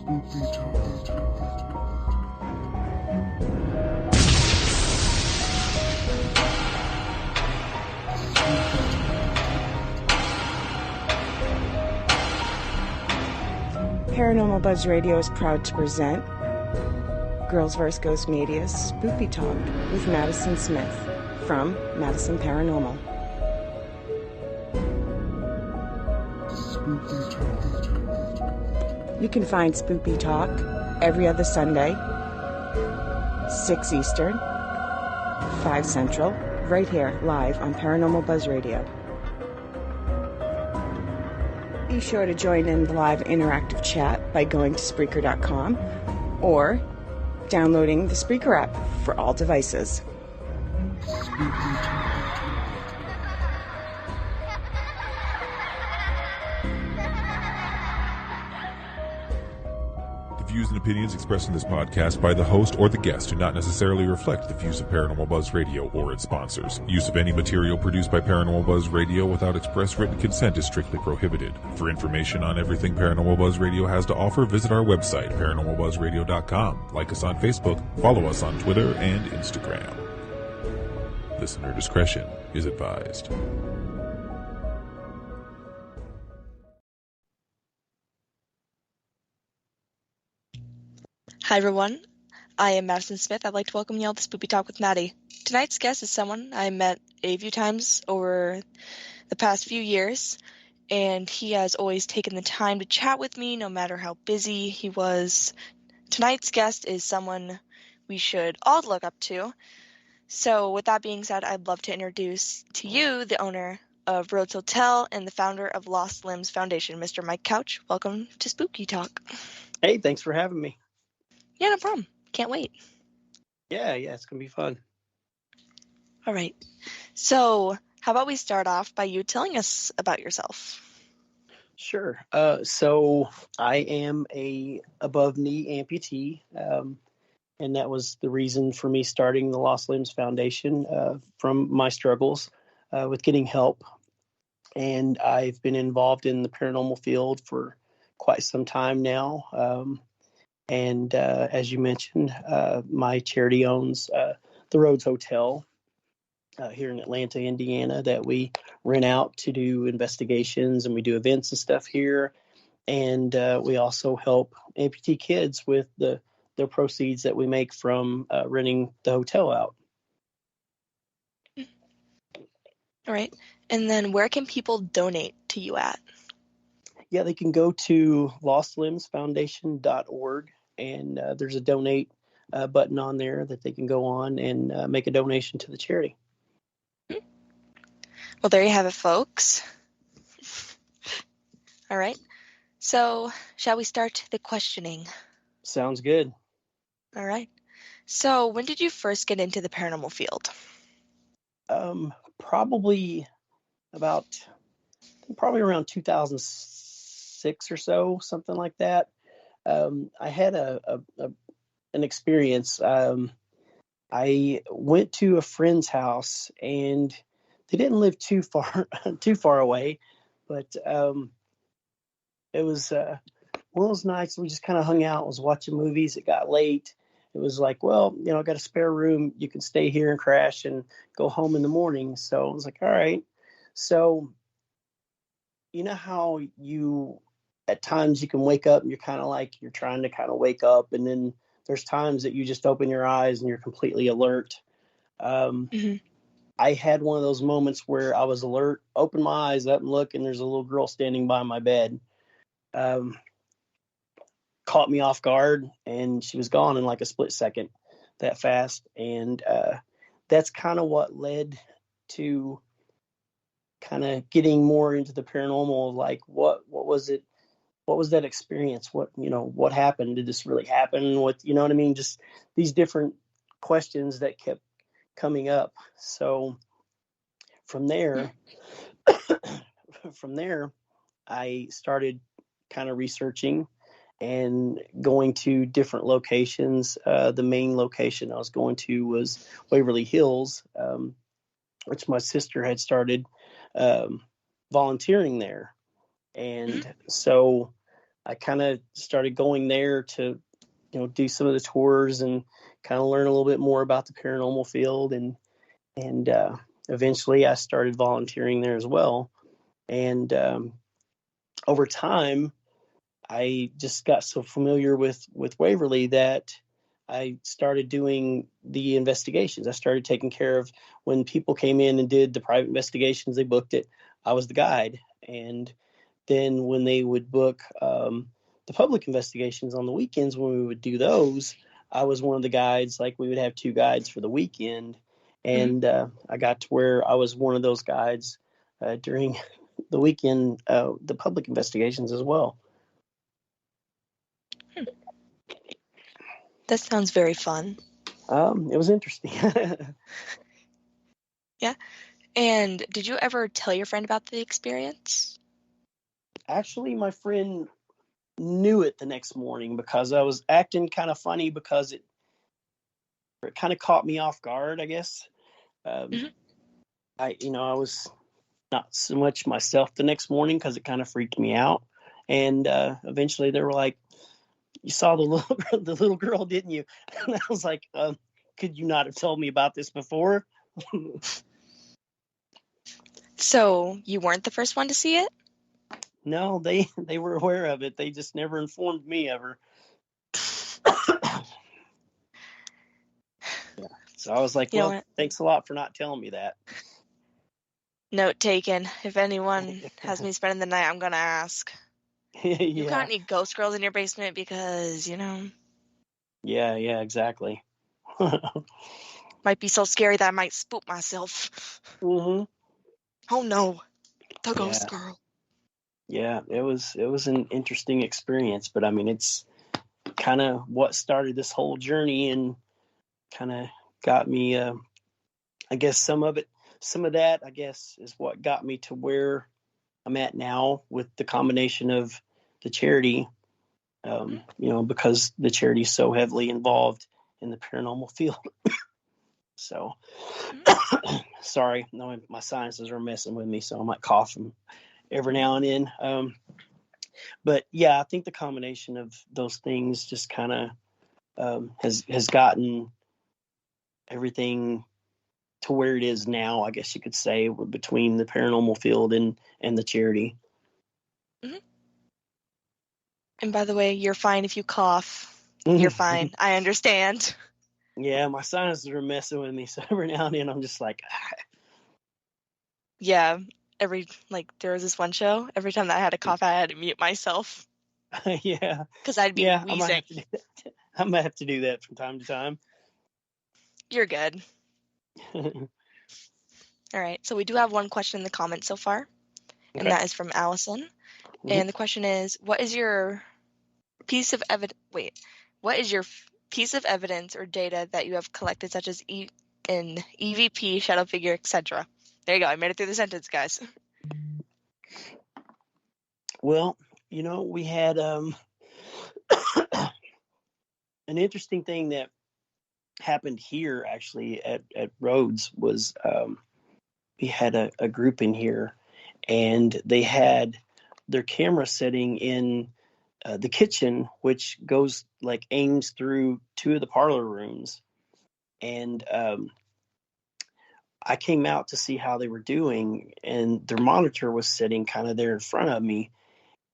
Paranormal Buzz Radio is proud to present Girls vs. Ghost Media's Spooky Talk with Madison Smith from Madison Paranormal. You can find Spooky Talk every other Sunday, 6 Eastern, 5 Central, right here, live on Paranormal Buzz Radio. Be sure to join in the live interactive chat by going to Spreaker.com or downloading the Spreaker app for all devices. The views and opinions expressed in this podcast by the host or the guest do not necessarily reflect the views of Paranormal Buzz Radio or its sponsors. Use of any material produced by Paranormal Buzz Radio without express written consent is strictly prohibited. For information on everything Paranormal Buzz Radio has to offer, visit our website, paranormalbuzzradio.com. Like us on Facebook, follow us on Twitter and Instagram. Listener discretion is advised. Hi everyone, I am Madison Smith. I'd like to welcome you all to Spooky Talk with Maddie. Tonight's guest is someone I met a few times over the past few years, and he has always taken the time to chat with me no matter how busy he was. Tonight's guest is someone we should all look up to. So with that being said, I'd love to introduce to you the owner of Rhodes Hotel and the founder of Lost Limbs Foundation, Mr. Mike Couch. Welcome to Spooky Talk. Hey, thanks for having me. Yeah, no problem. Can't wait. Yeah, it's going to be fun. All right. So how about we start off by you telling us about yourself? Sure. So I am a above-knee amputee, and that was the reason for me starting the Lost Limbs Foundation from my struggles with getting help. And I've been involved in the paranormal field for quite some time now. And as you mentioned, my charity owns the Rhodes Hotel here in Atlanta, Indiana, that we rent out to do investigations, and we do events and stuff here. And we also help amputee kids with the proceeds that we make from renting the hotel out. All right. And then where can people donate to you at? Yeah, they can go to lostlimbsfoundation.org, and there's a donate button on there that they can go on and make a donation to the charity. Well, there you have it, folks. All right. So, shall we start the questioning? Sounds good. All right. So, when did you first get into the paranormal field? Probably around 2006 or so, something like that. I had an experience. I went to a friend's house, and they didn't live too far away, but it was one of those nights we just kind of hung out, was watching movies. It got late. It was like, well, I got a spare room. You can stay here and crash and go home in the morning. So I was like, all right. So you know how at times you can wake up and you're kind of like, you're trying to kind of wake up, and then there's times that you just open your eyes and you're completely alert. I had one of those moments where I was alert, open my eyes up and look, and there's a little girl standing by my bed. Caught me off guard, and she was gone in like a split second, that fast. And that's kind of what led to kind of getting more into the paranormal. Like, what was it? What was that experience? What happened? Did this really happen? What, you know what I mean? Just these different questions that kept coming up. So from there, I started kind of researching and going to different locations. The main location I was going to was Waverly Hills, which my sister had started volunteering there. And so I kind of started going there to, do some of the tours and kind of learn a little bit more about the paranormal field. And eventually I started volunteering there as well. And over time, I just got so familiar with Waverly that I started doing the investigations. I started taking care of when people came in and did the private investigations, they booked it. I was the guide. And then when they would book the public investigations on the weekends, when we would do those, I was one of the guides. Like, we would have 2 guides for the weekend. And I got to where I was one of those guides during the weekend, the public investigations as well. That sounds very fun. It was interesting. Yeah. And did you ever tell your friend about the experience? Actually, my friend knew it the next morning because I was acting kind of funny because it kind of caught me off guard, I guess. I was not so much myself the next morning because it kind of freaked me out. And eventually they were like, "You saw the little girl, didn't you?" And I was like, "Could you not have told me about this before?" So you weren't the first one to see it? No, they were aware of it. They just never informed me ever. Yeah. So I was like, "Well, thanks a lot for not telling me that." Note taken. If anyone has me spending the night, I'm gonna ask. Yeah. You got any ghost girls in your basement? Because, Yeah, exactly. might be so scary that I might spook myself. Mm-hmm. Oh no, the ghost girl. Yeah, it was an interesting experience, but I mean, it's kind of what started this whole journey and kind of got me. I guess some of that, I guess, is what got me to where I'm at now with the combination of the charity. Because the charity is so heavily involved in the paranormal field. So, sorry, no, my sinuses are messing with me, so I might cough every now and then. But yeah, I think the combination of those things just kind of has gotten everything to where it is now, I guess you could say, between the paranormal field and the charity. Mm-hmm. And by the way, you're fine if you cough. You're fine. I understand. Yeah, my sinuses are messing with me, so every now and then I'm just like, Yeah, there was this one show, every time that I had a cough, I had to mute myself. Yeah. Because I'd be wheezing. I might have to do that from time to time. You're good. All right, so we do have one question in the comments so far, and that is from Allison. Mm-hmm. And the question is, what is your piece of evidence or data that you have collected, such as an EVP, shadow figure, etc.? There you go. I made it through the sentence, guys. Well, we had an interesting thing that happened here actually at Rhodes was we had a group in here, and they had their camera setting in the kitchen, which goes aims through 2 of the parlor rooms. And I came out to see how they were doing, and their monitor was sitting kind of there in front of me.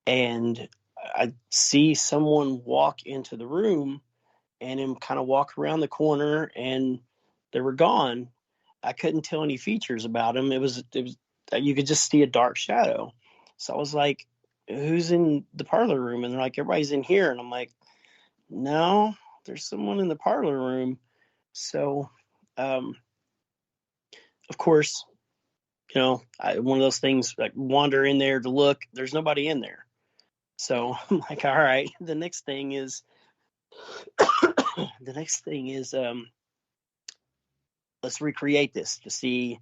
And I see someone walk into the room and him kind of walk around the corner, and they were gone. I couldn't tell any features about him. It was you could just see a dark shadow. So I was like, "Who's in the parlor room?" And they're like, "Everybody's in here." And I'm like, "No, there's someone in the parlor room." So, of course, one of those things, like, wander in there to look. There's nobody in there. So I'm like, all right. The next thing is, let's recreate this to see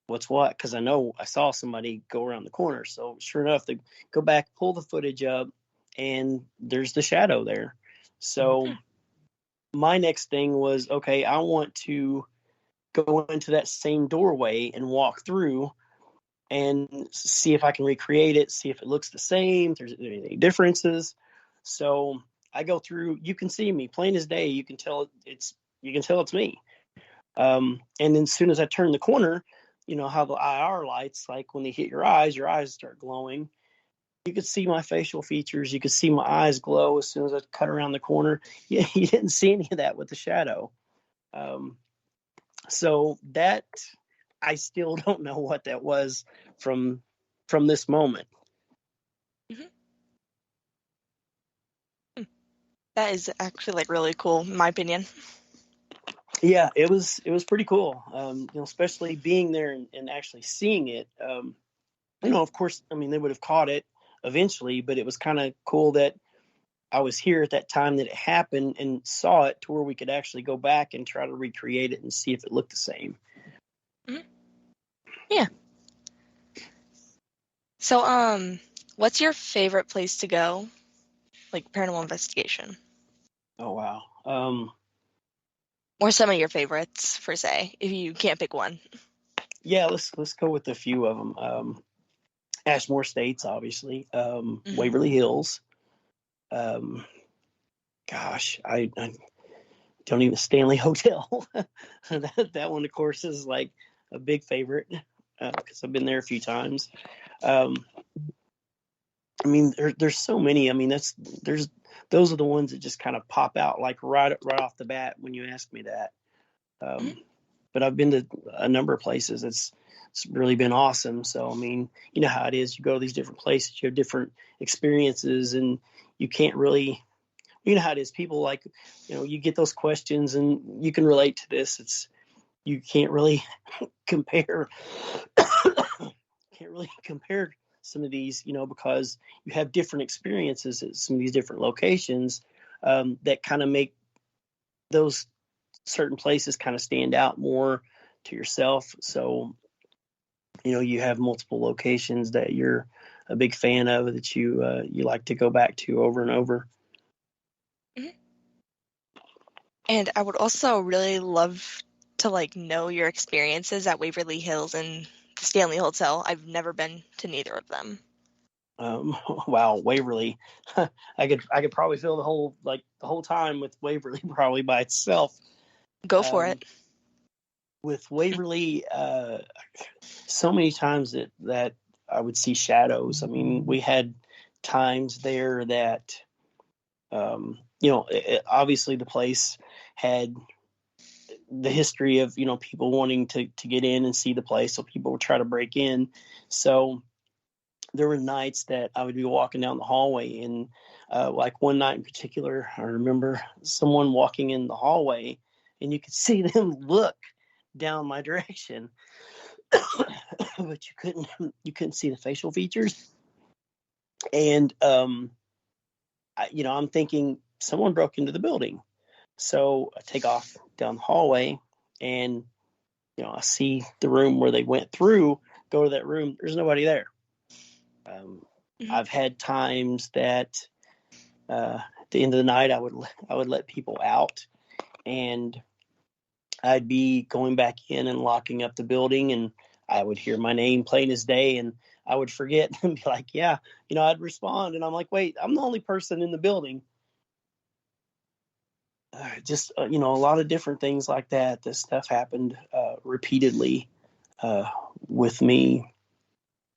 what's what, because I know I saw somebody go around the corner. So sure enough, they go back, pull the footage up, and there's the shadow there. So my next thing was, okay, I want to go into that same doorway and walk through and see if I can recreate it, see if it looks the same, if there's any differences. So I go through, you can see me plain as day. You can tell it's me. And then as soon as I turn the corner, you know how the IR lights, like when they hit your eyes start glowing. You could see my facial features. You could see my eyes glow as soon as I cut around the corner. You didn't see any of that with the shadow. So that, I still don't know what that was from this moment. Mm-hmm. That is actually like really cool, in my opinion. Yeah, it was pretty cool. Especially being there and actually seeing it. Of course, I mean, they would have caught it eventually, but it was kind of cool that I was here at that time that it happened and saw it to where we could actually go back and try to recreate it and see if it looked the same. Mm-hmm. Yeah. So, what's your favorite place to go? Like paranormal investigation? Oh, wow. Or some of your favorites, per se, if you can't pick one. Yeah, let's go with a few of them. Ashmore Estates, obviously. Waverly Hills. Gosh, I don't even Stanley Hotel. that one, of course, is like a big favorite because I've been there a few times. I mean, there's so many. I mean, those are the ones that just kind of pop out like right off the bat when you ask me that. But I've been to a number of places. It's really been awesome. So, I mean, you know how it is. You go to these different places, you have different experiences, and you can't really, you know how it is. People like, you get those questions, and you can relate to this. You can't really compare, some of these, because you have different experiences at some of these different locations that kind of make those certain places kind of stand out more to yourself. So, you have multiple locations that you're a big fan of that you like to go back to over and over. Mm-hmm. And I would also really love to know your experiences at Waverly Hills and the Stanley Hotel. I've never been to neither of them. Wow, Waverly. I could probably fill the whole time with Waverly probably by itself. Go for it. With Waverly, so many times that I would see shadows. I mean, we had times there that, obviously the place had the history of, people wanting to get in and see the place. So people would try to break in. So there were nights that I would be walking down the hallway, and like one night in particular, I remember someone walking in the hallway and you could see them look down my direction, but you couldn't see the facial features. And, I'm thinking someone broke into the building. So I take off down the hallway and, I see the room where they went through, go to that room. There's nobody there. I've had times that at the end of the night, I would let people out, and I'd be going back in and locking up the building, and I would hear my name plain as day, and I would forget and be like, yeah, I'd respond, and I'm like, wait, I'm the only person in the building. Just, a lot of different things like that. This stuff happened repeatedly with me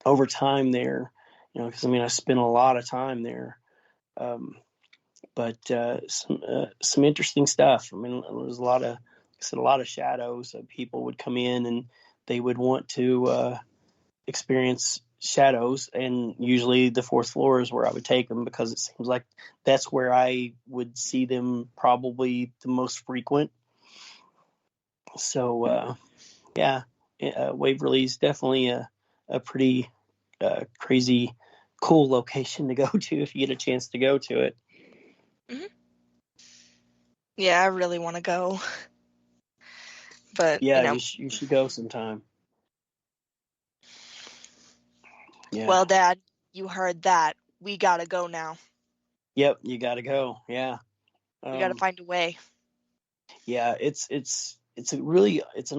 over time there, because I spent a lot of time there. But some interesting stuff. There was a lot of shadows. People would come in and they would want to experience shadows, and usually the fourth floor is where I would take them because it seems like that's where I would see them probably the most frequent. So Waverly's definitely a pretty crazy, cool location to go to if you get a chance to go to it. Mm-hmm. Yeah, I really want to go, but yeah, you should go sometime. Yeah. Well, Dad, you heard that. We gotta go now. Yep, you gotta go. Yeah. We gotta find a way. Yeah, it's an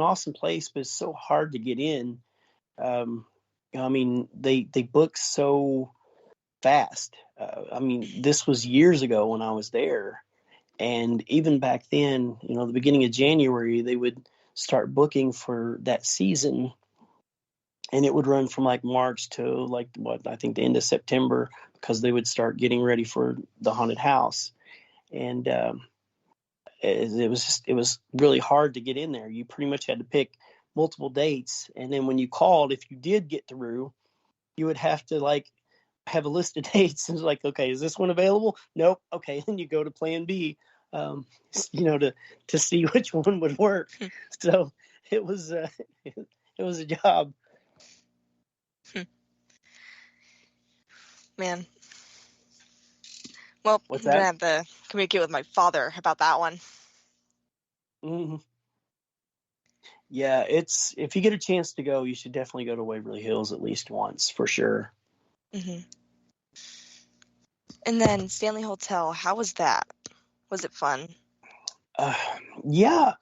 awesome place, but it's so hard to get in. I mean, they book so fast. I mean, this was years ago when I was there. And even back then, the beginning of January, they would start booking for that season. And it would run from like March to like I think the end of September, because they would start getting ready for the haunted house. And it was really hard to get in there. You pretty much had to pick multiple dates. And then when you called, if you did get through, you would have to like have a list of dates and it's like, okay, is this one available? Nope. Okay. Then you go to plan B, to see which one would work. So it was a job. Man. Well, What's I'm going to that? have to communicate with my father about that one. Mm-hmm. Yeah, if you get a chance to go, you should definitely go to Waverly Hills at least once for sure. Mm-hmm. And then Stanley Hotel, how was that? Was it fun? Yeah,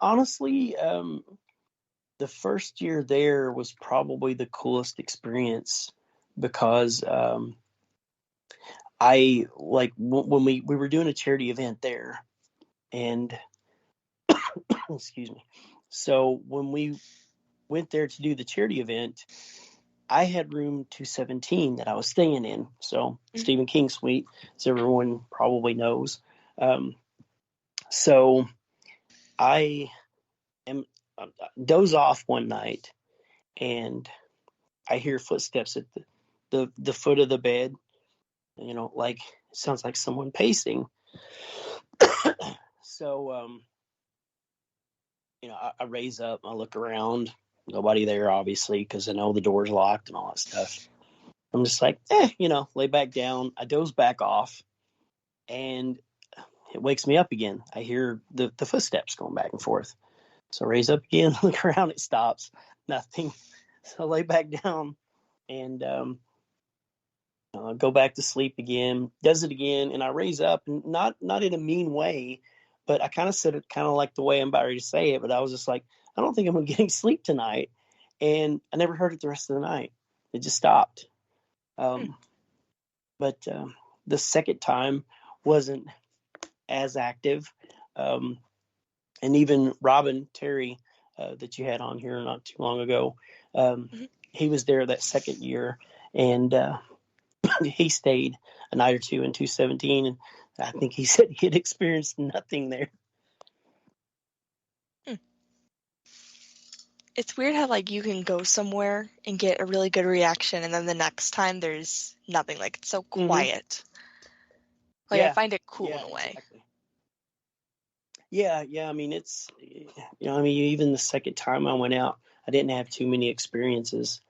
honestly, the first year there was probably the coolest experience because I like when we were doing a charity event there, and excuse me. So when we went there to do the charity event, I had room 217 that I was staying in. So Stephen King suite, as everyone probably knows. So I am doze off one night, and I hear footsteps at the foot of the bed. Like it sounds like someone pacing. So I raise up, I look around, nobody there, obviously, because I know the door's locked and all that stuff. I'm just like, lay back down. I doze back off, and it wakes me up again. I hear the footsteps going back and forth. So I raise up again, look around, it stops, nothing. So I lay back down and go back to sleep again. Does it again, and I raise up, and not in a mean way, but I kind of said it kind of like the way I'm about ready to say it. But I was just like, I don't think I'm getting sleep tonight, and I never heard it the rest of the night. It just stopped. But the second time wasn't as active. And even Robin Terry, that you had on here not too long ago, he was there that second year, and he stayed a night or two in 217, and I think he said he had experienced nothing there. It's weird how like you can go somewhere and get a really good reaction, and then the next time there's nothing. Like it's so quiet. Like I find it cool in a way. Exactly. Yeah. I mean, it's even the second time I went out, I didn't have too many experiences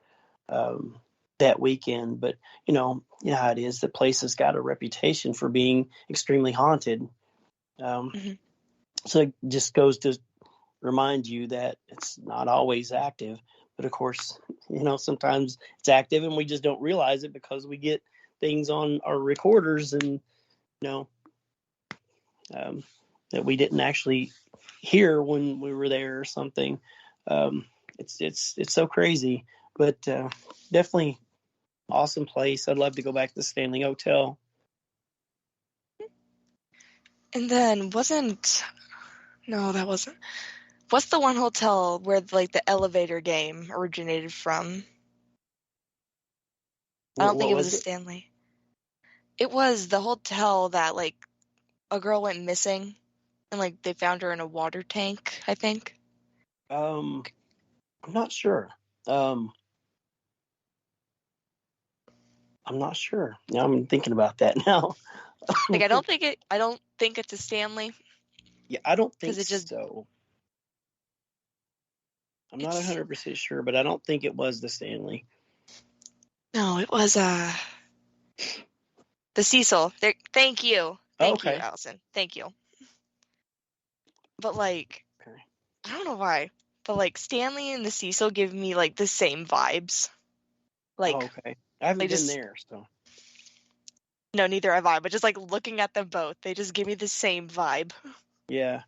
that weekend. But you know how it is. The place has got a reputation for being extremely haunted. So it just goes to remind you that it's not always active. But of course, sometimes it's active and we just don't realize it because we get things on our recorders and that we didn't actually hear when we were there or something. It's so crazy, but definitely awesome place. I'd love to go back to the Stanley Hotel. And then what's the one hotel where like the elevator game originated from? I don't think it was a Stanley. It was the hotel that like a girl went missing and like they found her in a water tank, I think. I'm not sure. I'm not sure. Now I'm thinking about that now. Like I don't think it's a Stanley. Yeah, I don't think so. I'm not 100% sure, but I don't think it was the Stanley. No, it was the Cecil. Thank you. Thank you, Allison. Thank you. But like, I don't know why, but like Stanley and the Cecil give me like the same vibes. Like, I haven't been there, so. No, neither have I. But just like looking at them both, they just give me the same vibe. Yeah.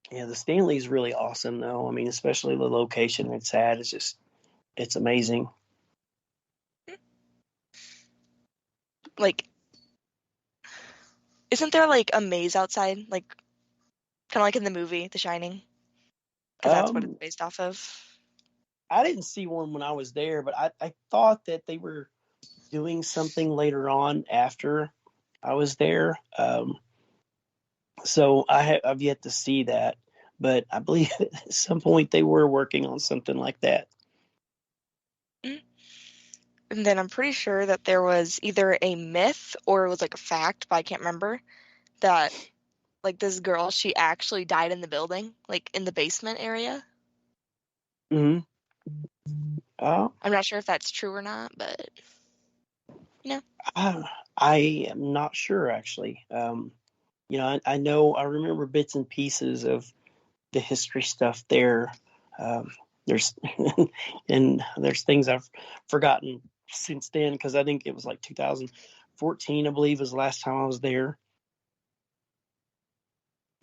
Yeah, the Stanley's really awesome, though. I mean, especially the location it's at. It's just It's amazing. Like, isn't there like a maze outside? Like, kind of like in the movie The Shining? Because that's what it's based off of. I didn't see one when I was there, but I thought that they were doing something later on after I was there. So I've yet to see that, but I believe at some point they were working on something like that. And then I'm pretty sure that there was either a myth or it was like a fact, but I can't remember, that like this girl, she actually died in the building, like in the basement area. Mm-hmm. I'm not sure if that's true or not, but I am not sure actually. I know I remember bits and pieces of the history stuff there. There's and there's things I've forgotten since then, because I think it was like 2014, I believe, was the last time I was there.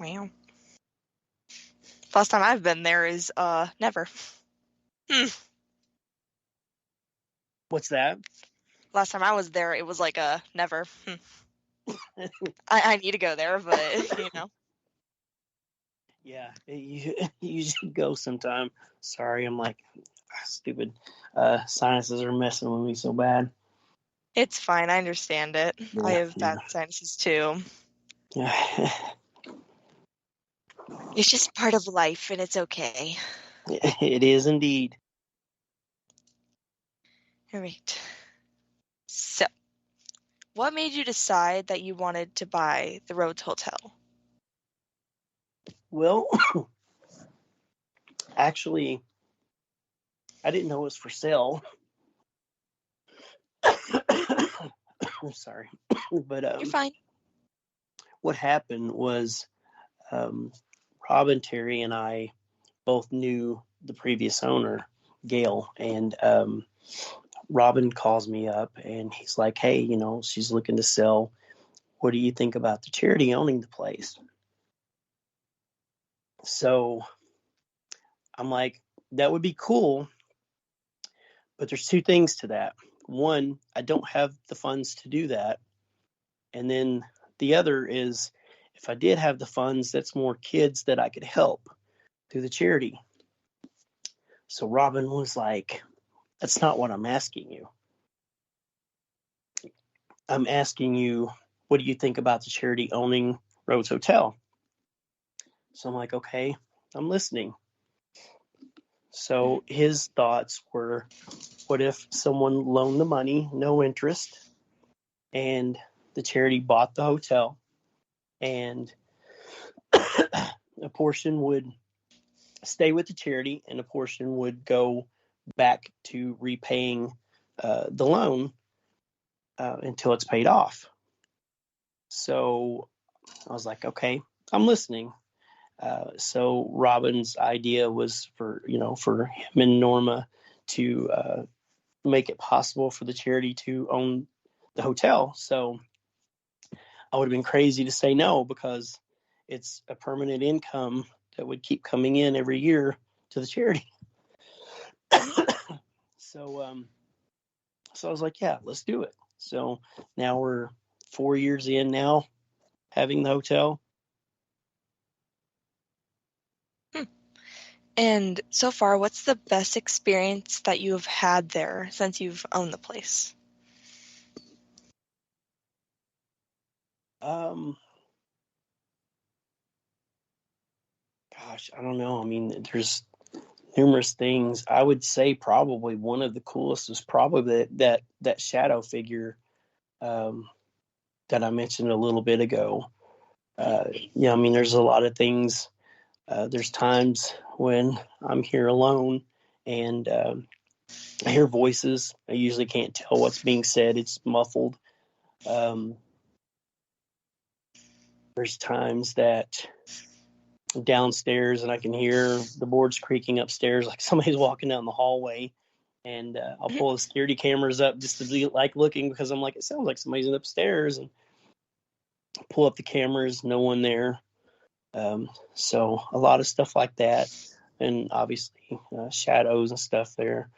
wow. Last time I've been there is never. What's that? Last time I was there, it was like a never. I need to go there, but Yeah, you should go sometime. Sorry, I'm like stupid. Sinuses are messing with me so bad. It's fine. I understand it. Yeah, I have bad sinuses too. Yeah. It's just part of life, and it's okay. It is indeed. All right. So, what made you decide that you wanted to buy the Rhodes Hotel? Well, actually, I didn't know it was for sale. I'm sorry, but You're fine. what happened was Rob and Terry and I both knew the previous owner, Gail, and Robin calls me up and he's like, hey, she's looking to sell. What do you think about the charity owning the place? So I'm like, that would be cool, but there's two things to that. One, I don't have the funds to do that. And then the other is, if I did have the funds, that's more kids that I could help through the charity. So Robin was like, that's not what I'm asking you. I'm asking you, what do you think about the charity owning Rhodes Hotel? So I'm like, okay, I'm listening. So his thoughts were, what if someone loaned the money, no interest, and the charity bought the hotel, and a portion would stay with the charity and a portion would go back to repaying the loan until it's paid off. So I was like, okay, I'm listening. So Robin's idea was for him and Norma to make it possible for the charity to own the hotel. So I would have been crazy to say no, because it's a permanent income that would keep coming in every year to the charity. So I was like, yeah, let's do it. So now we're 4 years in now, having the hotel. And so far, what's the best experience that you have had there since you've owned the place? Gosh, I don't know. I mean, there's numerous things. I would say probably one of the coolest is probably that shadow figure that I mentioned a little bit ago. I mean, there's a lot of things. There's times when I'm here alone and I hear voices. I usually can't tell what's being said. It's muffled. There's times that I'm downstairs and I can hear the boards creaking upstairs, like somebody's walking down the hallway. And I'll pull the security cameras up just to be like looking, because I'm like, it sounds like somebody's upstairs, and pull up the cameras, no one there. So a lot of stuff like that, and obviously shadows and stuff there.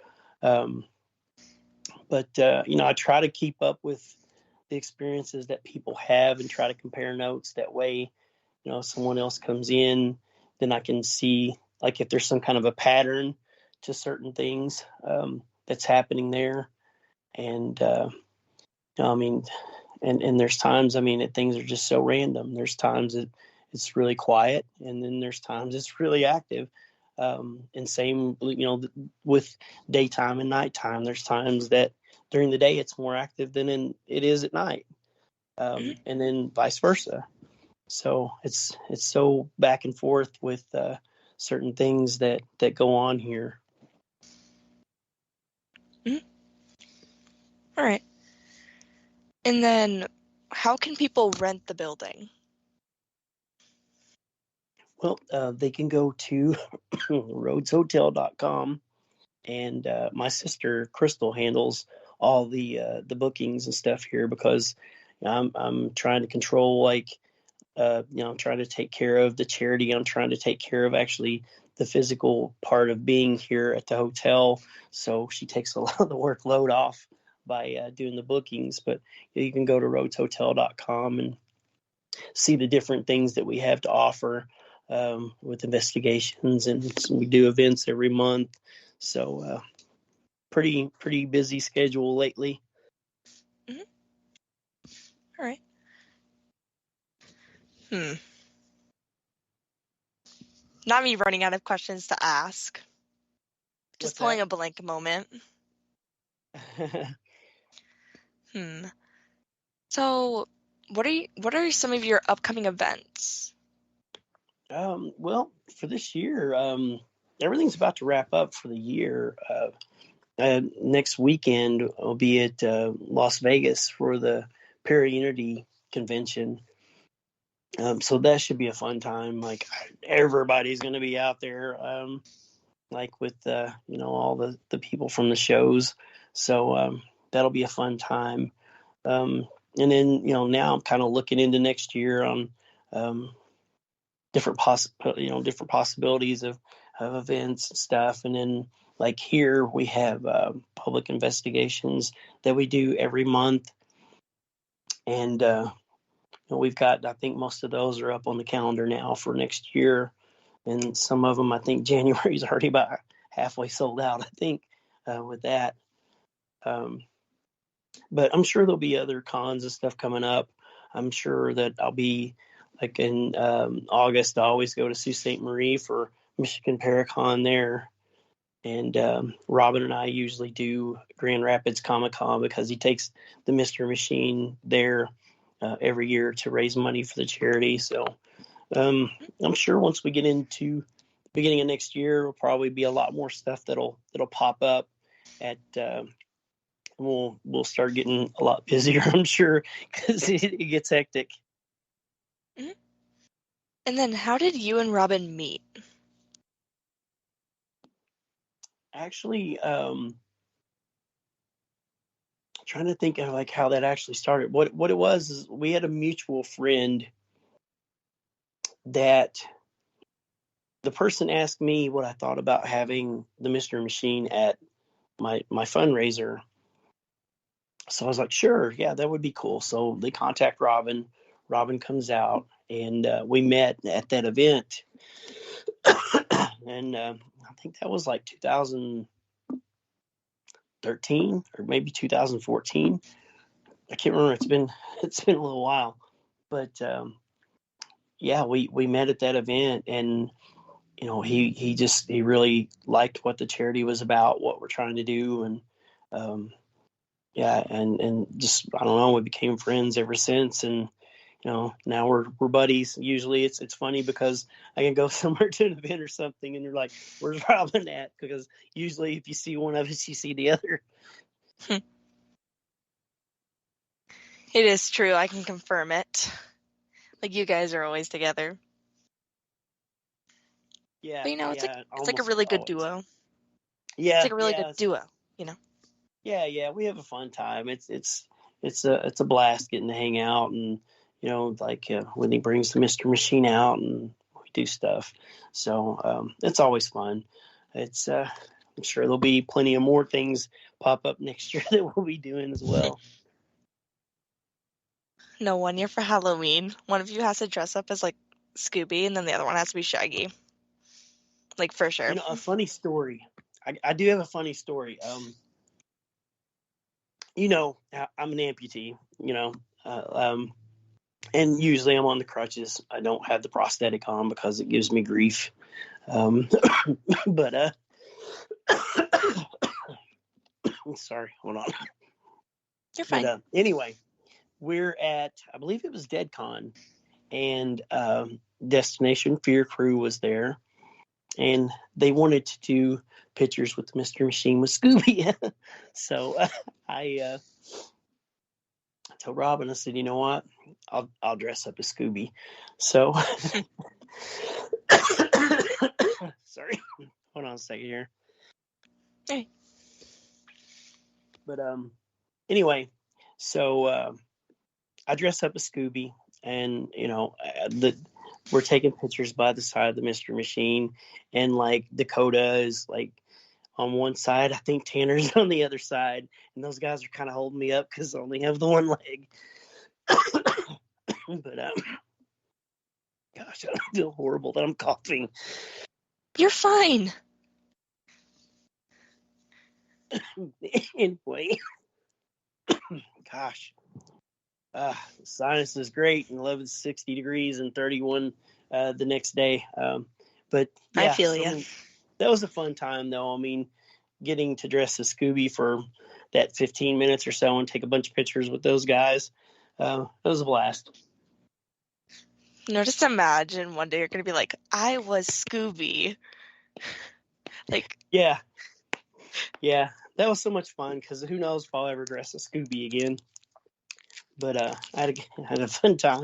Um, but I try to keep up with the experiences that people have and try to compare notes. That way, if someone else comes in, then I can see like if there's some kind of a pattern to certain things that's happening there. And and there's times, that things are just so random. There's times that it's really quiet, and then there's times it's really active. And same, with daytime and nighttime. There's times that during the day it's more active than it is at night, and then vice versa. So it's so back and forth with certain things that go on here. Mm-hmm. All right. And then, how can people rent the building? Well, they can go to rhodeshotel.com, and my sister Crystal handles all the bookings and stuff here, because I'm trying to control, I'm trying to take care of the charity. I'm trying to take care of actually the physical part of being here at the hotel. So she takes a lot of the workload off by doing the bookings. But you can go to rhodeshotel.com and see the different things that we have to offer with investigations, and we do events every month. So pretty busy schedule lately. Mm-hmm. All right. Not me running out of questions to ask. Just pulling a blank moment. So, what are some of your upcoming events? Well, for this year, everything's about to wrap up for the year. Next weekend I'll be at Las Vegas for the Para-Unity convention. So that should be a fun time. Like, everybody's going to be out there, like with all the people from the shows. So that'll be a fun time. And then now I'm kind of looking into next year on different possibilities of events and stuff. And then, like, here we have public investigations that we do every month, and we've got, I think most of those are up on the calendar now for next year, and some of them, I think January is already about halfway sold out, I think, with that. But I'm sure there'll be other cons and stuff coming up. I'm sure that I'll be, like, in August, I always go to Sault Ste. Marie for Michigan Paracon there. And Robin and I usually do Grand Rapids Comic-Con, because he takes the Mystery Machine there every year to raise money for the charity. So I'm sure once we get into the beginning of next year, there'll probably be a lot more stuff that'll pop up at we'll start getting a lot busier, I'm sure, because it gets hectic. Mm-hmm. And then, how did you and Robin meet? Actually, trying to think of, like, how that actually started. What it was is we had a mutual friend that the person asked me what I thought about having the Mystery Machine at my fundraiser. So I was like, sure, yeah, that would be cool. So they contact Robin. Robin comes out, and we met at that event. And I think that was like 2013 or maybe 2014. I can't remember. It's been a little while, but yeah, we met at that event, and he really liked what the charity was about, what we're trying to do, and yeah, and just, I don't know, we became friends ever since, and now we're buddies. Usually it's funny because I can go somewhere to an event or something, and they're like, "Where's Robin at?" Because usually if you see one of us, you see the other. It is true. I can confirm it. Like, you guys are always together. Yeah, but it's yeah, like a really good always. duo. Yeah, it's like a really good duo. Yeah, we have a fun time. It's a blast getting to hang out, and like when he brings the Mystery Machine out and we do stuff. So it's always fun. It's I'm sure there'll be plenty of more things pop up next year that we'll be doing as well. No, 1 year for Halloween, one of you has to dress up as like Scooby, and then the other one has to be Shaggy. Like, for sure. A funny story. I do have a funny story. I'm an amputee, and usually I'm on the crutches. I don't have the prosthetic on because it gives me grief. But sorry, hold on. You're fine. But anyway, we're at, I believe it was DeadCon, and Destination Fear Crew was there, and they wanted to do pictures with the Mystery Machine with Scooby. So I told Robin, I said, you know what? I'll dress up as Scooby. So sorry, hold on a second here. Hey. But anyway, so I dress up as Scooby, and we're taking pictures by the side of the Mystery Machine, and like Dakota is like on one side, I think Tanner's on the other side, and those guys are kind of holding me up because I only have the one leg. But gosh, I feel horrible that I'm coughing. You're fine. Anyway, gosh, sinus is great, and 60 degrees and 31 the next day. But yeah, I feel you. That was a fun time, though. I mean, getting to dress as Scooby for that 15 minutes or so and take a bunch of pictures with those guys, that was a blast. Just imagine one day you're going to be like, I was Scooby. Like, yeah, that was so much fun, because who knows if I'll ever dress as Scooby again. But I had a fun time.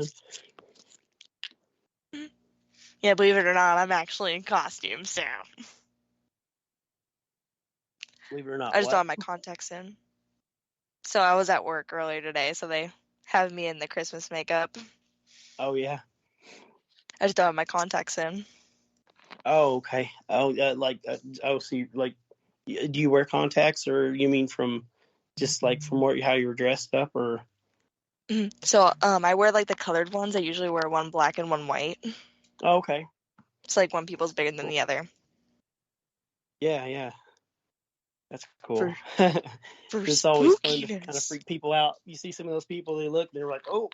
Yeah, believe it or not, I'm actually in costume, so. Believe it or not, I just don't have my contacts in. So I was at work earlier today, so they have me in the Christmas makeup. Oh, yeah. I just don't have my contacts in. Oh, okay. Oh, so do you wear contacts, or you mean from how you were dressed up, or? So I wear like the colored ones. I usually wear one black and one white. Oh, okay. It's like one people's bigger than the other. Yeah. That's cool. For It's always fun to spookiness. kind of freak people out. You see some of those people, they're like, oh.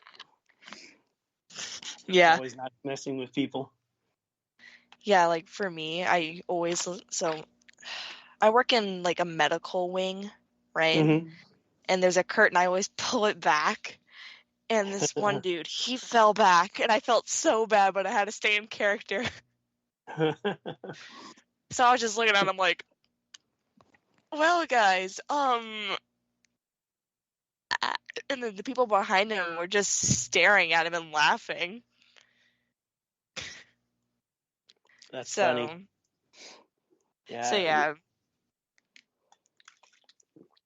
Yeah. It's always not messing with people. Yeah, like for me, I work in like a medical wing, right? Mm-hmm. And there's a curtain, I always pull it back. And this one dude, he fell back, and I felt so bad, but I had to stay in character. So I was just looking at him like, well, guys, and then the people behind him were just staring at him and laughing. That's funny. Yeah. So yeah.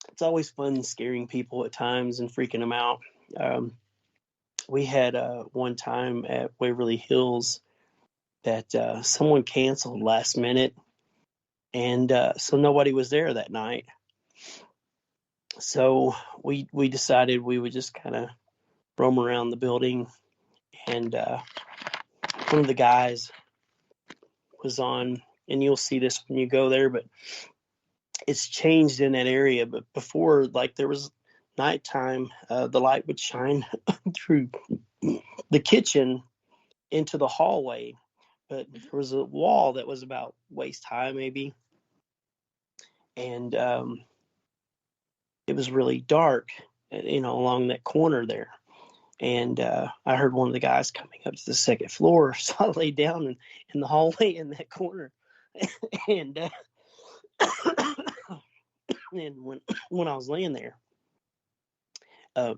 It's always fun scaring people at times and freaking them out. We had one time at Waverly Hills that someone canceled last minute, and so nobody was there that night. So we decided we would just kind of roam around the building, and one of the guys was on, and you'll see this when you go there, but it's changed in that area. But before, like, there was nighttime, the light would shine through the kitchen into the hallway, but there was a wall that was about waist high maybe, and it was really dark, along that corner there. And I heard one of the guys coming up to the second floor, so I laid down in the hallway in that corner. And and when I was laying there,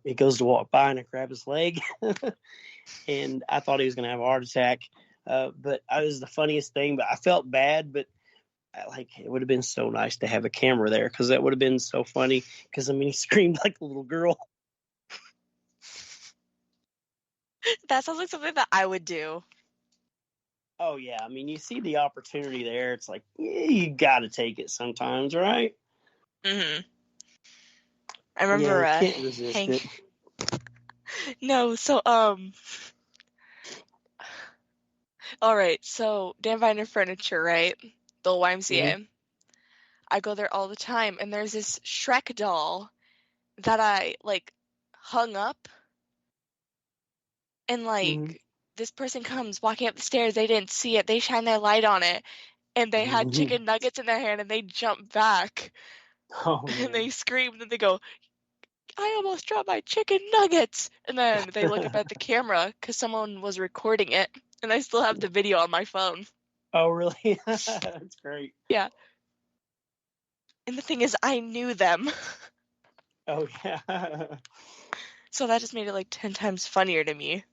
he goes to walk by, and I grab his leg, and I thought he was going to have a heart attack. But it was the funniest thing. But I felt bad, but it would have been so nice to have a camera there, because that would have been so funny. Because he screamed like a little girl. That sounds like something that I would do. Oh, yeah. I mean, you see the opportunity there. It's like, yeah, you got to take it sometimes, right? Mm-hmm. I Yeah, remember you can't resist Hank. it. No, so all right. So Dan Viner Furniture, right? The YMCA. Mm-hmm. I go there all the time, and there's this Shrek doll that I like hung up, and Mm-hmm. like this person comes walking up the stairs. They didn't see it. They shine their light on it, and they had Mm-hmm. chicken nuggets in their hand, and they jump back Oh, and man. they scream, and they go, "I almost dropped my chicken nuggets!" And then they look up at the camera because someone was recording it, and I still have the video on my phone. Oh, really? That's great. Yeah. And the thing is, I knew them. Oh, yeah. So that just made it like 10 times funnier to me.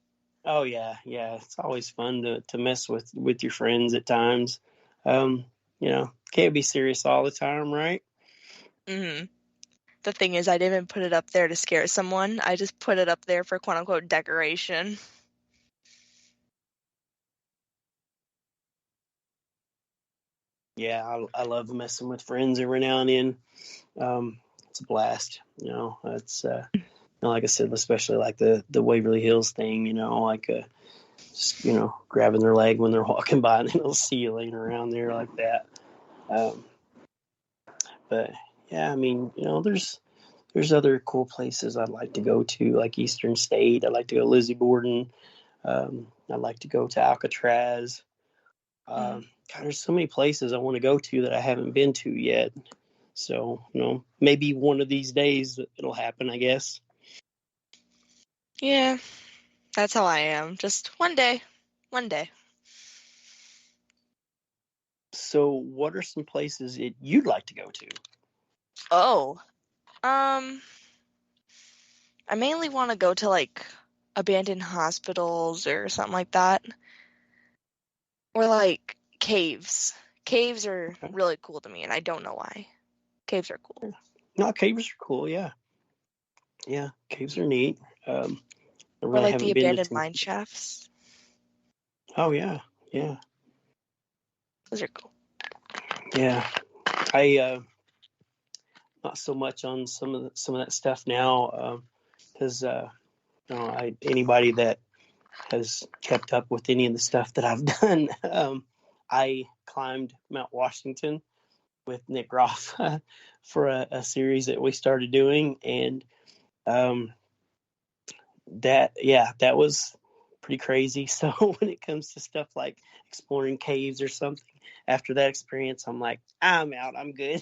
Oh, yeah. Yeah. It's always fun to mess with your friends at times. Um, can't be serious all the time, right? hmm The thing is, I didn't put it up there to scare someone. I just put it up there for quote unquote decoration. Yeah, I love messing with friends every now and then. It's a blast. It's like I said, especially like the Waverly Hills thing. Just grabbing their leg when they're walking by, and then they'll see you laying around there like that. But yeah, I mean, there's other cool places I'd like to go to, like Eastern State. I'd like to go to Lizzie Borden. I'd like to go to Alcatraz. God, there's so many places I want to go to that I haven't been to yet. So, maybe one of these days it'll happen, I guess. Yeah, that's how I am. Just one day. One day. So, what are some places that you'd like to go to? Oh. I mainly want to go to like abandoned hospitals or something like that. Or like caves. Caves are Okay. really cool to me, and I don't know why. Caves are cool. No, caves are cool. Yeah, yeah, caves are neat. I Or really like the haven't been to abandoned too. mine shafts. Oh yeah, yeah, Those are cool. yeah. I not so much on some of that stuff now, because anybody that has kept up with any of the stuff that I've done, I climbed Mount Washington with Nick Groff for a series that we started doing, and that was pretty crazy. So when it comes to stuff like exploring caves or something, after that experience, I'm like, I'm out. I'm good.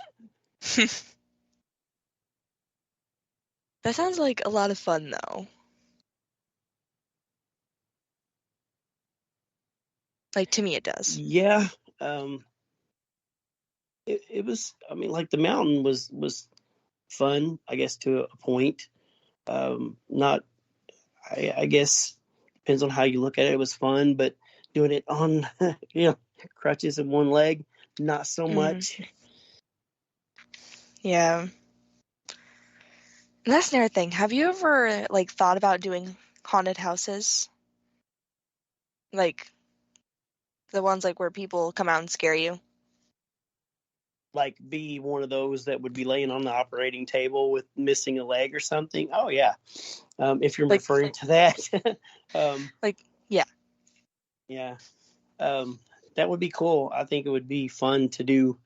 That sounds like a lot of fun, though. Like, to me, it does. Yeah. It was. I mean, like the mountain was fun, I guess, to a point. Not. I guess depends on how you look at it. It was fun, but doing it on crutches and one leg, not so much. Yeah. And that's another thing. Have you ever, like, thought about doing haunted houses? Like, the ones, like, where people come out and scare you? Like be one of those that would be laying on the operating table with missing a leg or something. Oh yeah. If you're Like, referring to that. yeah. Yeah. That would be cool. I think it would be fun to do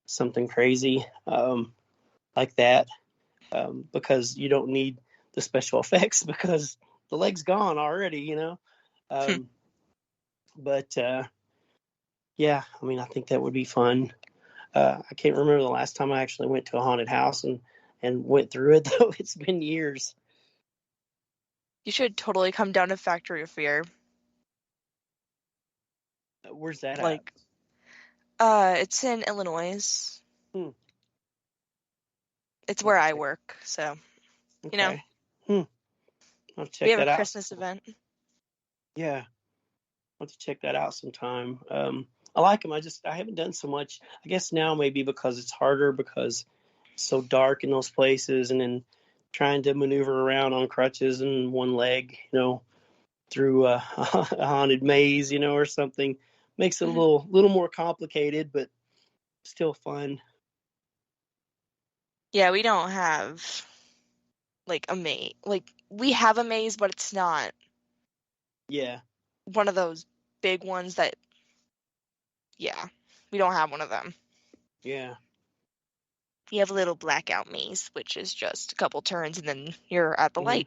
something crazy like that, because you don't need the special effects because the leg's gone already, But yeah, I mean, I think that would be fun. I can't remember the last time I actually went to a haunted house and went through it, though. It's been years. You should totally come down to Factory of Fear. Where's that at? Like, it's in Illinois. It's where I work, so, Okay. I'll check we have that a out. Christmas event. Yeah. I'll have to check that out sometime. I like them. I haven't done so much. I guess now maybe because it's harder because it's so dark in those places, and then trying to maneuver around on crutches and one leg, through a haunted maze, or something makes it a little more complicated, but still fun. Yeah, we don't have like a maze. Like we have a maze, but it's not one of those big ones that. Yeah, we don't have one of them. Yeah. You have a little blackout maze, which is just a couple turns and then you're at the light.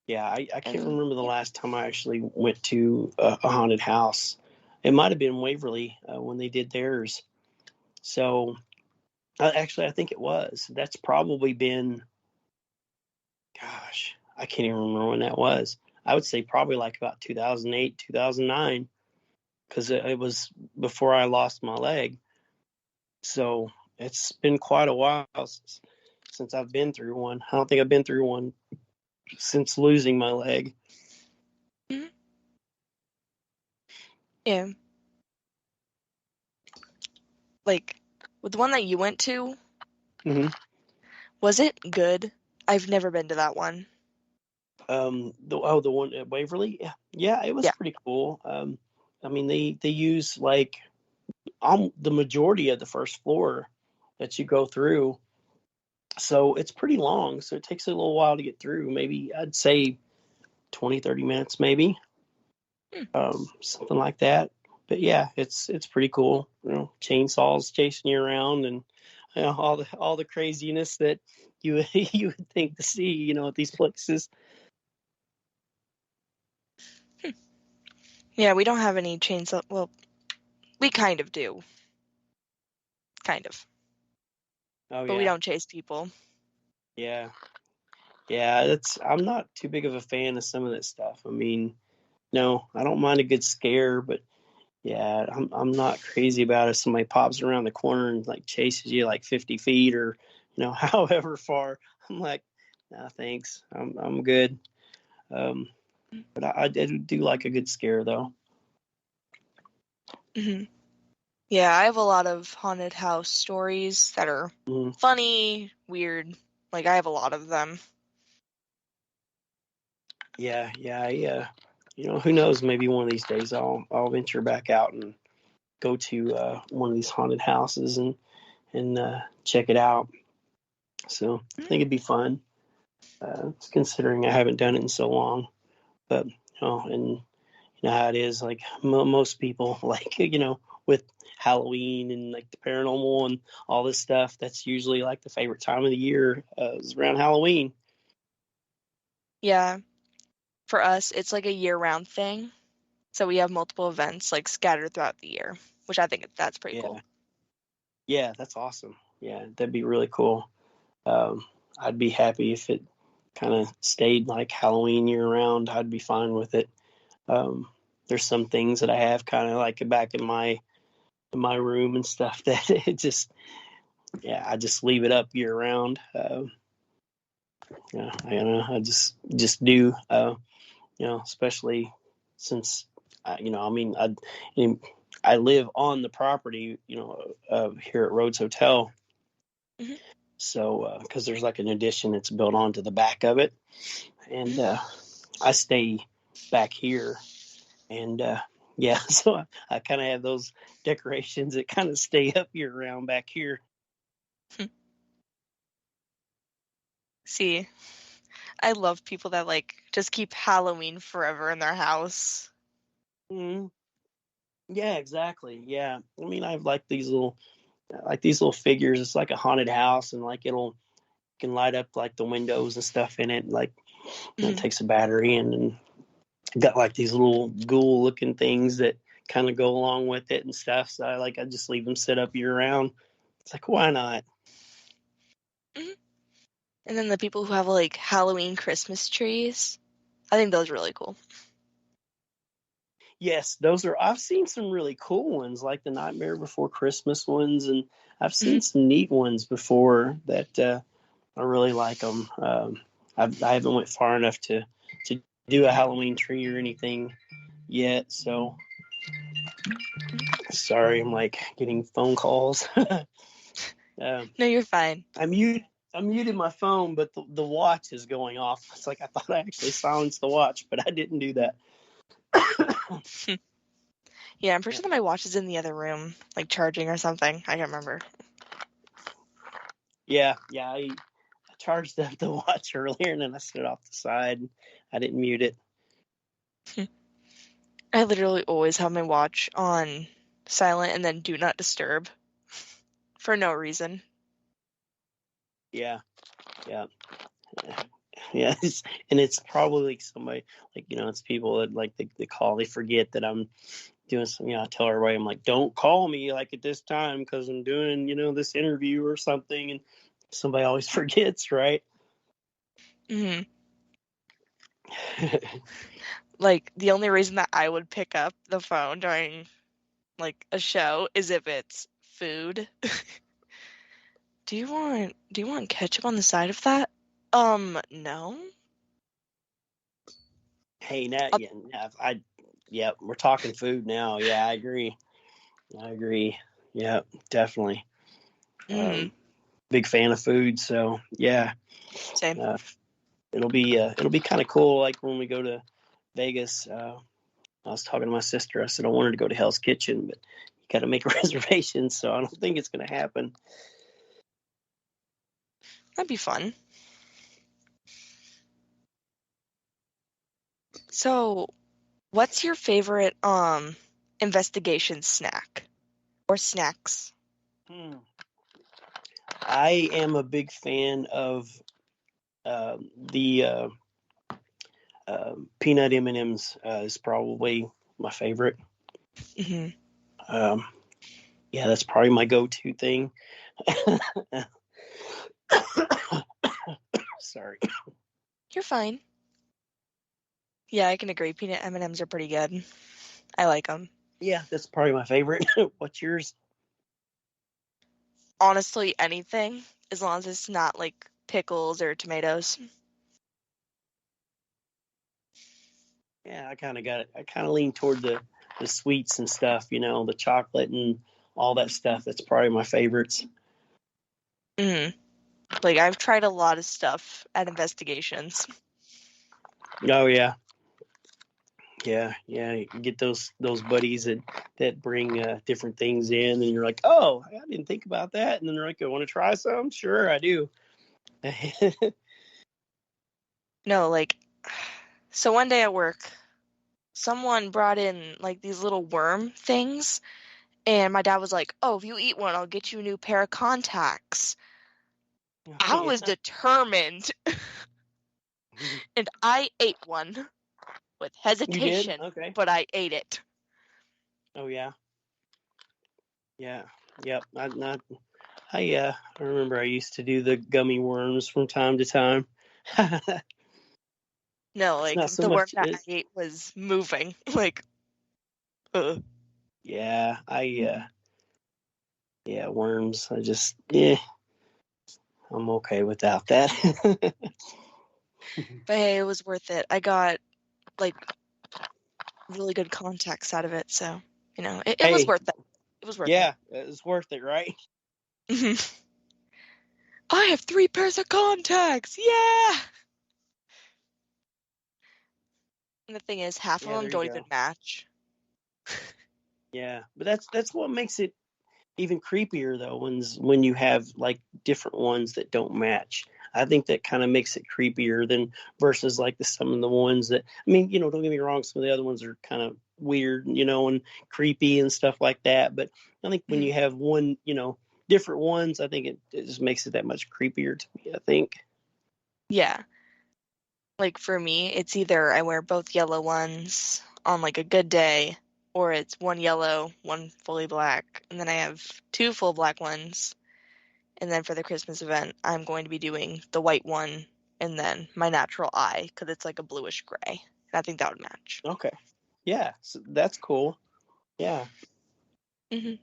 Yeah, I can't remember the last time I actually went to a haunted house. It might have been Waverly when they did theirs. So, actually, I think it was. That's probably been, gosh, I can't even remember when that was. I would say probably like about 2008, 2009, because it was before I lost my leg. So, it's been quite a while since I've been through one. I don't think I've been through one since losing my leg. Mm-hmm. Yeah. Like, with the one that you went to, was it good? I've never been to that one. The one at Waverly, yeah, it was pretty cool. I mean, they use like the majority of the first floor that you go through, so it's pretty long. So it takes a little while to get through. Maybe I'd say 20-30 minutes, maybe, something like that. But yeah, it's pretty cool. You know, chainsaws chasing you around, and you know, all the craziness that you would think to see, you know, at these places. Yeah, we don't have any chainsaw. Well, we kind of do. Kind of. Oh, but we don't chase people. Yeah. I'm not too big of a fan of some of that stuff. I mean, no, I don't mind a good scare, but yeah, I'm not crazy about it. Somebody pops around the corner and like chases you like 50 feet or, you know, however far. I'm like, nah, thanks. I'm good. But I do like a good scare though. Mm-hmm. Yeah, I have a lot of haunted house stories that are funny, weird. Like, I have a lot of them. Yeah. You know, who knows? Maybe one of these days I'll venture back out and go to one of these haunted houses and check it out. So I think it'd be fun. Considering I haven't done it in so long, but you know, and you know how it is. Like most people, like you know, with Halloween and like the paranormal and all this stuff, that's usually like the favorite time of the year is around Halloween. Yeah. For us, it's like a year-round thing. So we have multiple events like scattered throughout the year, which I think that's pretty cool. Yeah, that's awesome. Yeah, that'd be really cool. I'd be happy if it kind of stayed like Halloween year round. I'd be fine with it. There's some things that I have kind of like back in my room and stuff that it just, yeah, I just leave it up year round. Yeah, I don't know. I just do, you know, especially since, you know, I mean, I live on the property, you know, here at Rhodes Hotel. Mm-hmm. So, because there's like an addition that's built onto the back of it, and I stay back here, and yeah, so I kind of have those decorations that kind of stay up year round back here. See, I love people that like just keep Halloween forever in their house. Mm-hmm. Yeah, exactly. Yeah, I mean, I have like these little figures. It's like a haunted house, and like can light up like the windows and stuff in it. Like it takes a battery, and got like these little ghoul looking things that kind of go along with it and stuff. So I just leave them set up year round. It's like, why not? Mm-hmm. And then the people who have like Halloween Christmas trees, I think those are really cool. Yes, I've seen some really cool ones, like the Nightmare Before Christmas ones, and I've seen some neat ones before that I really like them. I haven't went far enough to do a Halloween tree or anything yet, so sorry, I'm like getting phone calls. No, you're fine. I muted my phone, but the watch is going off. It's like I thought I actually silenced the watch, but I didn't do that. Yeah, I'm pretty sure that my watch is in the other room, like charging or something. I can't remember. Yeah, I charged up the watch earlier and then I set it off the side. I didn't mute it. I literally always have my watch on silent and then do not disturb for no reason. Yeah. It's probably like somebody, like, it's people that like they call, they forget that I'm doing some, I tell everybody, I'm like, don't call me like at this time because I'm doing, this interview or something, and somebody always forgets, right? Mm-hmm. Like, the only reason that I would pick up the phone during, like, a show is if it's food. Do you want ketchup on the side of that? No. Hey, now, we're talking food now. Yeah, I agree. Yeah, definitely. Big fan of food, so yeah. Same. It'll be kind of cool. Like when we go to Vegas, I was talking to my sister. I said I wanted to go to Hell's Kitchen, but you got to make a reservation, so I don't think it's going to happen. That'd be fun. So, what's your favorite investigation snack or snacks? I am a big fan of the peanut M&Ms. Is probably my favorite. Mm-hmm. Yeah, that's probably my go-to thing. Sorry. You're fine. Yeah, I can agree. Peanut M&Ms are pretty good. I like them. Yeah, that's probably my favorite. What's yours? Honestly, anything, as long as it's not like pickles or tomatoes. Yeah, I kind of lean toward the sweets and stuff, the chocolate and all that stuff. That's probably my favorites. Mm-hmm. Like, I've tried a lot of stuff at investigations. Oh, yeah. Yeah. You get those buddies that bring different things in, and you're like, oh, I didn't think about that. And then they're like, I want to try some? Sure, I do. No, like, so one day at work, someone brought in, like, these little worm things, and my dad was like, oh, if you eat one, I'll get you a new pair of contacts. I was determined, and I ate one with hesitation, okay. but I ate it. Oh, yeah. Yeah. Yep. I remember I used to do the gummy worms from time to time. No, like, so the worm much, that I ate was moving. Like, Yeah, worms. I'm okay without that. But hey, it was worth it. I got, like, really good contacts out of it, so, it was worth it. It was worth it. Yeah, it was worth it, right? I have 3 pairs of contacts! Yeah! And the thing is, half of them don't even match. Yeah, but that's what makes it even creepier, though, when you have, like, different ones that don't match. I think that kind of makes it creepier than versus like some of the ones that, I mean, don't get me wrong, some of the other ones are kind of weird, and creepy and stuff like that. But I think when you have one, different ones, I think it just makes it that much creepier to me, I think. Yeah. Like, for me, it's either I wear both yellow ones on, like, a good day, or it's one yellow, one fully black, and then I have 2 full black ones. And then for the Christmas event, I'm going to be doing the white one and then my natural eye, because it's like a bluish gray. And I think that would match. Okay. Yeah, so that's cool. Yeah. Mm-hmm.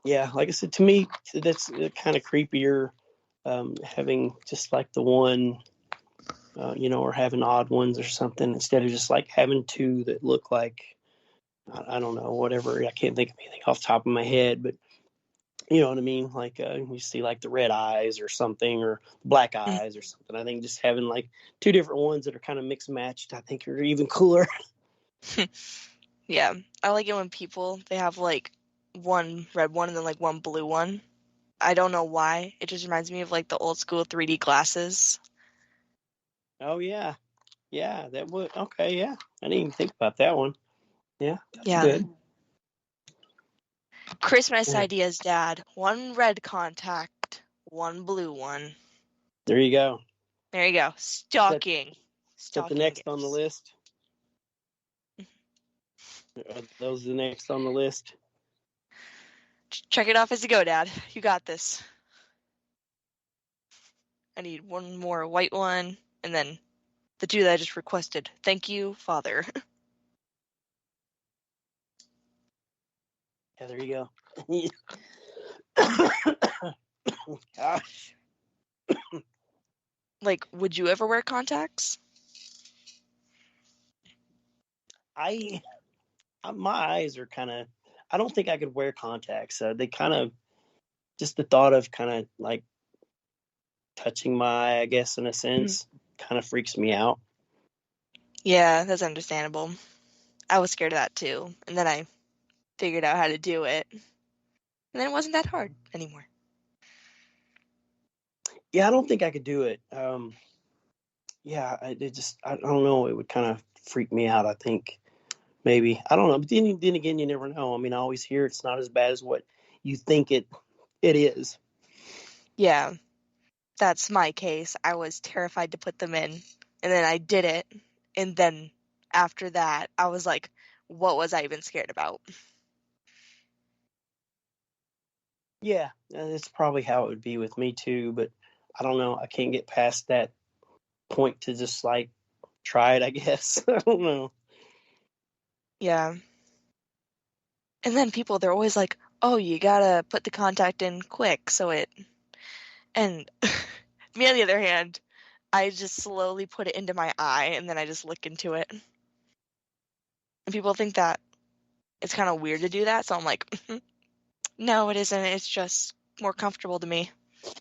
Yeah, like I said, to me, that's kind of creepier, having just like the one, or having odd ones or something, instead of just like having 2 that look like, I don't know, whatever. I can't think of anything off the top of my head, but you know what I mean? Like, you see like the red eyes or something, or black eyes or something. I think just having like 2 different ones that are kind of mixed matched, I think are even cooler. Yeah, I like it when people, they have like one red one and then like one blue one. I don't know why. It just reminds me of like the old school 3D glasses. Oh yeah, yeah, that would okay. Yeah, I didn't even think about that one. Yeah, that's Yeah. good. Christmas Yeah. ideas, Dad. One red contact, one blue one. There you go. There you go. Stocking. Is that the Stocking next on the gifts. list? Are those the next on the list? Check it off as you go, Dad. You got this. I need one more white one, and then the two that I just requested. Thank you, Father. Yeah, there you go. Gosh. Like, would you ever wear contacts? My eyes are kind of. I don't think I could wear contacts. They kind of just the thought of kind of like touching my eye, I guess, in a sense, kind of freaks me out. Yeah, that's understandable. I was scared of that too, and then I figured out how to do it, and then it wasn't that hard anymore. Yeah, I don't think I could do it. Yeah, I don't know. It would kind of freak me out. I think maybe I don't know. But then again, you never know. I mean, I always hear it's not as bad as what you think it is. Yeah, that's my case. I was terrified to put them in, and then I did it, and then after that, I was like, what was I even scared about? Yeah, that's probably how it would be with me too. But I don't know. I can't get past that point to just like try it. I guess I don't know. Yeah. And then people, they're always like, oh, you gotta put the contact in quick, so it... And me, on the other hand, I just slowly put it into my eye, and then I just look into it. And people think that it's kind of weird to do that, so I'm like, no, it isn't. It's just more comfortable to me.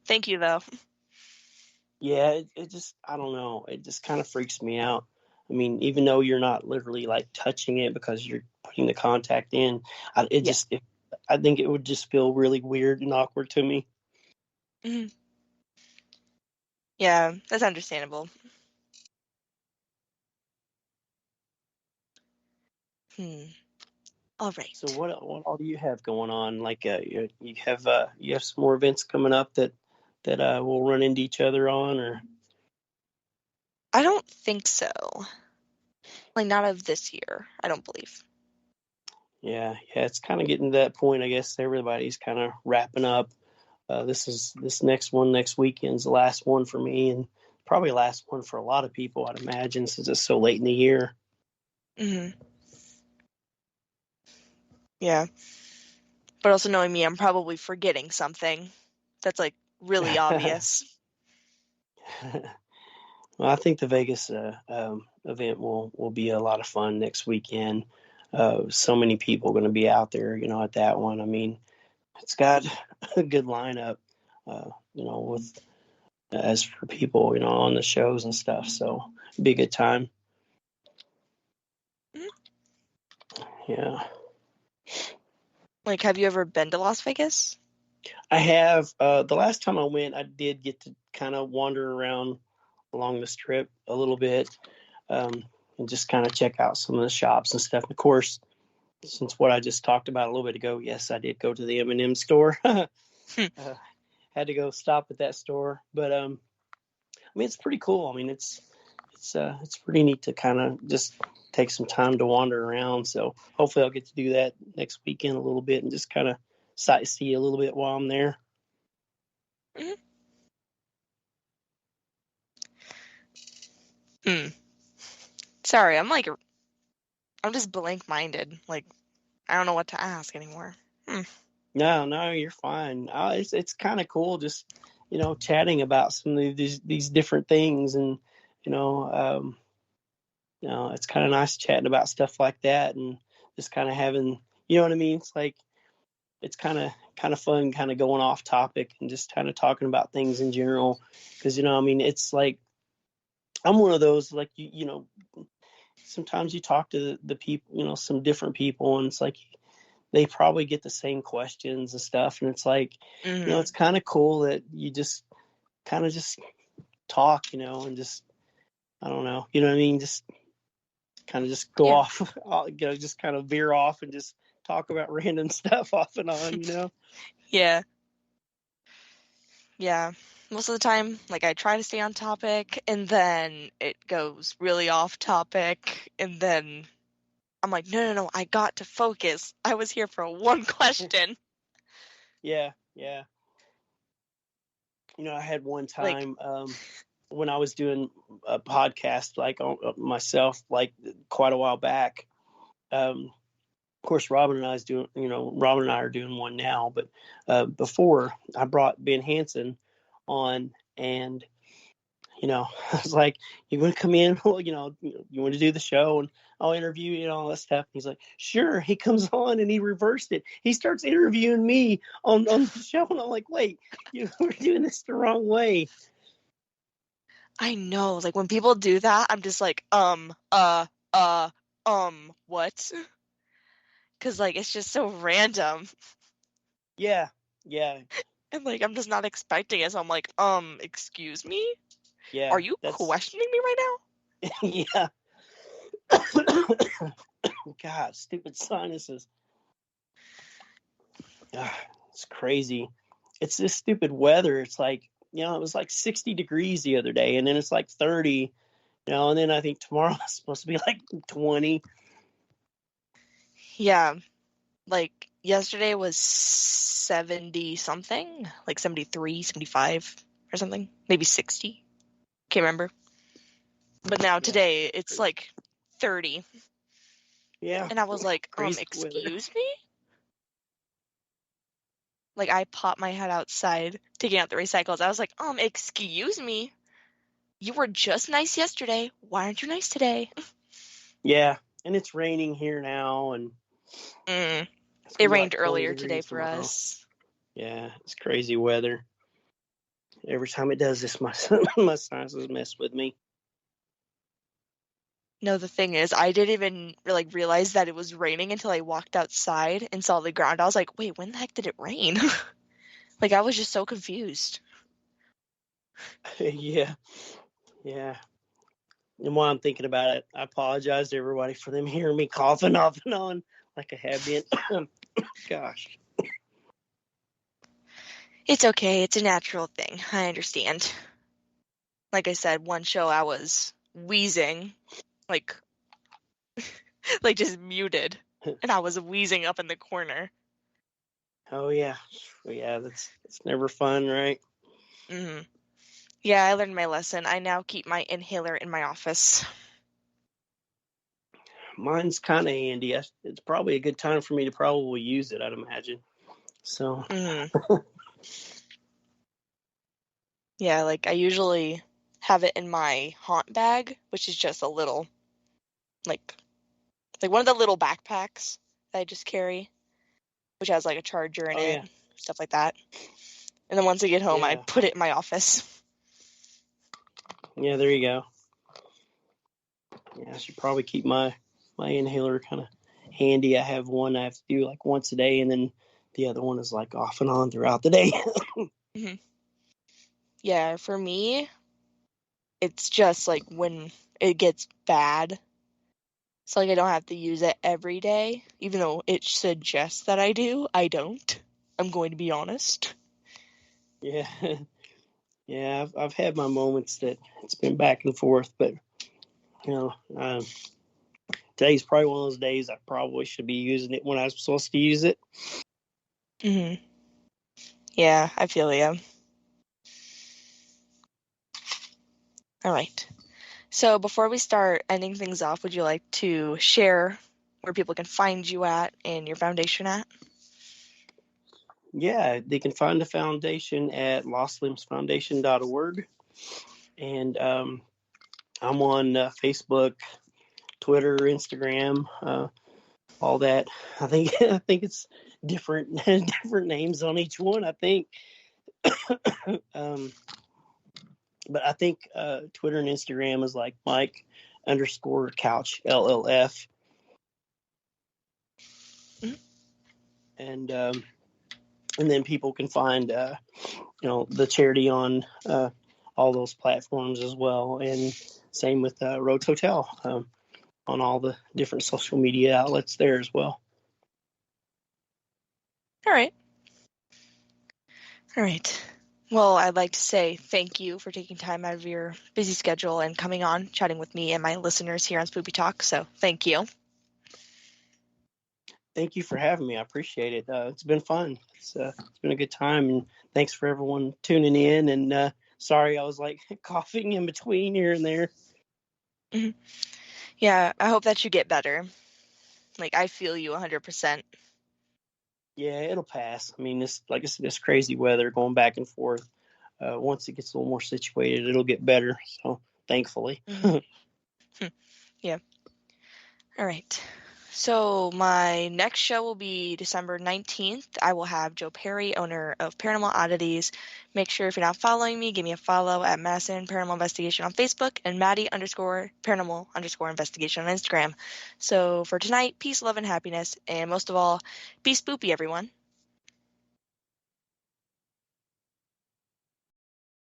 Thank you, though. Yeah, it just I don't know. It just kind of freaks me out. I mean, even though you're not literally like touching it because you're putting the contact in, Yeah. I think it would just feel really weird and awkward to me. Mm-hmm. Yeah, that's understandable. All right. So what all do you have going on? Like you have some more events coming up that we'll run into each other on, or I don't think so. Like, not of this year, I don't believe. yeah, it's kind of getting to that point. I guess everybody's kind of wrapping up. This next one next weekend's the last one for me, and probably last one for a lot of people, I'd imagine, since it's so late in the year. Mm-hmm. Yeah. But also knowing me, I'm probably forgetting something that's like really obvious. Well, I think the Vegas event will be a lot of fun next weekend. So many people going to be out there, at that one. I mean, it's got a good lineup, with as for people, on the shows and stuff. So it'll be a good time. Mm-hmm. Yeah. Like, have you ever been to Las Vegas? I have. The last time I went, I did get to kind of wander around along the strip a little bit, and just kind of check out some of the shops and stuff. Of course, since what I just talked about a little bit ago, yes, I did go to the M&M store. Had to go stop at that store, but I mean, it's pretty cool. I mean, it's pretty neat to kind of just take some time to wander around. So hopefully, I'll get to do that next weekend a little bit and just kind of sightsee a little bit while I'm there. Mm-hmm. Sorry, I'm just blank-minded. Like, I don't know what to ask anymore. No, you're fine. It's kind of cool just chatting about some of these different things, and it's kind of nice chatting about stuff like that, and just kind of having, you know what I mean. It's like it's kind of fun, kind of going off topic and just kind of talking about things in general, because I mean, it's like I'm one of those like sometimes you talk to the people, some different people, and it's like they probably get the same questions and stuff. And it's like, it's kind of cool that you just kind of just talk, and just, I don't know, you know what I mean? Just kind of just go off, just kind of veer off and just talk about random stuff off and on, Yeah. Yeah. Most of the time, like, I try to stay on topic, and then it goes really off topic, and then I'm like, no, I got to focus. I was here for one question. Yeah. I had one time when I was doing a podcast, like myself, like quite a while back. Of course, Robin and I are doing one now, but before I brought Ben Hansen on, and I was like, "You want to come in? Well, you want to do the show, and I'll interview you and all that stuff." And he's like, "Sure." He comes on and he reversed it. He starts interviewing me on the show, and I'm like, "Wait, we're doing this the wrong way." I know, like, when people do that, I'm just like, what? Because, like, it's just so random. Yeah. And, like, I'm just not expecting it, so I'm like, excuse me? Yeah. Are you questioning me right now? Yeah. God, stupid sinuses. It's crazy. It's this stupid weather. It's like, it was like 60 degrees the other day, and then it's like 30, and then I think tomorrow it's supposed to be like 20. Yeah. Like, yesterday was 70 something, like 73, 75 or something, maybe 60. Can't remember. But now today it's like 30. Yeah. And I was like, excuse me? Like, I popped my head outside taking out the recycles. I was like, excuse me? You were just nice yesterday. Why aren't you nice today? Yeah. And it's raining here now, and it rained earlier today for us. Yeah, it's crazy weather. Every time it does this, my sinuses mess with me. No, the thing is, I didn't even realize that it was raining until I walked outside and saw the ground. I was like, wait, when the heck did it rain? Like, I was just so confused. Yeah. And while I'm thinking about it, I apologize to everybody for them hearing me coughing off and on like I have been. Gosh. It's okay. It's a natural thing. I understand. Like I said, one show I was wheezing, like just muted, and I was wheezing up in the corner. Oh yeah, it's never fun, right? Mm-hmm. Yeah, I learned my lesson. I now keep my inhaler in my office. Mine's kind of handy. It's probably a good time for me to probably use it, I'd imagine. So. Mm-hmm. Yeah, like I usually have it in my haunt bag, which is just a little, like one of the little backpacks that I just carry, which has like a charger in it, stuff like that. And then once I get home, I put it in my office. Yeah, there you go. Yeah, I should probably keep my inhaler kind of handy. I have one I have to do like once a day, and then the other one is like off and on throughout the day. Mm-hmm. Yeah, for me, it's just like when it gets bad. So like I don't have to use it every day, even though it suggests that I do. I don't. I'm going to be honest. Yeah. Yeah, I've had my moments that it's been back and forth, but today's probably one of those days I probably should be using it when I was supposed to use it. Mm-hmm. Yeah, I feel you. All right. So before we start ending things off, would you like to share where people can find you at and your foundation at? Yeah, they can find the foundation at lostlimbsfoundation.org. And I'm on Facebook, Twitter, Instagram, all that. I think it's different names on each one, I think. But I think Twitter and Instagram is like Mike _couch LLF. Mhm. And then people can find the charity on all those platforms as well, and same with Rhodes Hotel on all the different social media outlets there as well. All right. Well, I'd like to say thank you for taking time out of your busy schedule and coming on, chatting with me and my listeners here on Spoopy Talk. So thank you. Thank you for having me. I appreciate it. It's been fun. It's been a good time, and thanks for everyone tuning in. And sorry I was like coughing in between here and there. Mm-hmm. Yeah, I hope that you get better. Like, I feel you 100%. Yeah, it'll pass. I mean, like I said, this crazy weather going back and forth. Once it gets a little more situated, it'll get better. So thankfully. Mm-hmm. Yeah. All right. So my next show will be December 19th. I will have Joe Perry, owner of Paranormal Oddities. Make sure if you're not following me, give me a follow at Madison Paranormal Investigation on Facebook and Maddie_Paranormal_Investigation on Instagram. So for tonight, peace, love, and happiness. And most of all, be spoopy, everyone.